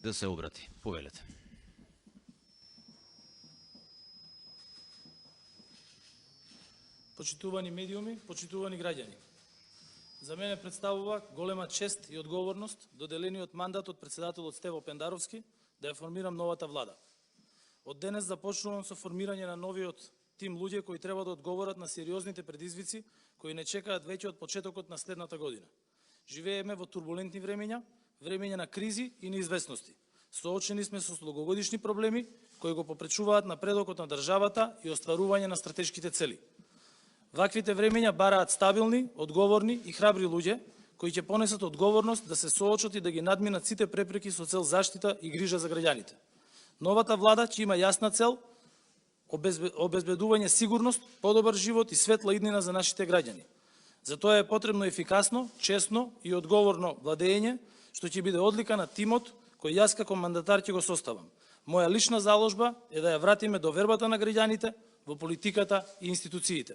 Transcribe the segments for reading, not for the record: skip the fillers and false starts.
да се обрати. Повелете. Почитувани медиуми, почитувани граѓани. За мене представува голема чест и одговорност доделениот мандат од председателот Стево Пендаровски да ја формирам новата влада. Од денес започнувам со формирање на новиот тим луѓе кои треба да одговорат на сериозните предизвици кои не чекаат веќе од почетокот на следната година. Живееме во турбулентни времења, времења на кризи и неизвестности. Соочени сме со долгогодишни проблеми кои го попречуваат напредокот на државата и остварување на стратешките цели. Ваквите времења бараат стабилни, одговорни и храбри луѓе кои ќе понесат одговорност да се соочат и да ги надминат сите препреки со цел заштита и грижа за граѓаните. Новата влада ќе има јасна цел обезбедување сигурност, подобар живот и светла иднина за нашите граѓани. Затоа е потребно ефикасно, честно и одговорно владење, што ќе биде одлика на тимот кој јас како мандатар ќе го составам. Моја лична заложба е да ја вратиме довербата на граѓаните во политиката и институциите.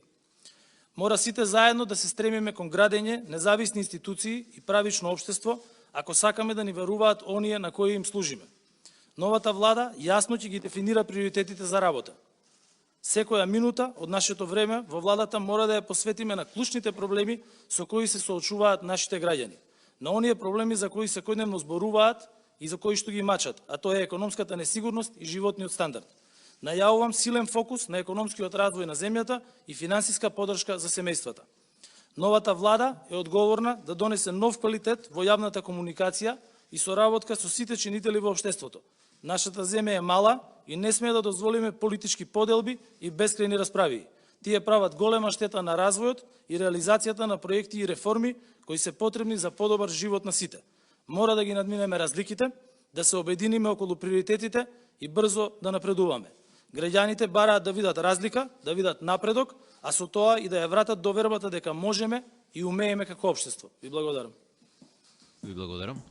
Мора сите заедно да се стремиме кон градење независни институции и правично општество, ако сакаме да ни веруваат оние на кои им служиме. Новата влада јасно ќе ги дефинира приоритетите за работа. Секоја минута од нашето време во владата мора да ја посветиме на клучните проблеми со кои се соочуваат нашите граѓани. На оние проблеми за кои секојдневно зборуваат и за кои што ги мачат, а тоа е економската несигурност и животниот стандард. Најавувам силен фокус на економскиот развој на земјата и финансиска подршка за семејствата. Новата влада е одговорна да донесе нов квалитет во јавната комуникација и соработка со сите чинители во општеството. Нашата земја е мала и не смее да дозволиме политички поделби и бескрајни расправи. Тие прават голема штета на развојот и реализацијата на проекти и реформи кои се потребни за подобар живот на сите. Мора да ги надминеме разликите, да се обединиме околу приоритетите и брзо да напредуваме. Граѓаните бараат да видат разлика, да видат напредок, а со тоа и да ја вратат довербата дека можеме и умееме како општество. Ви благодарам. Ви благодарам.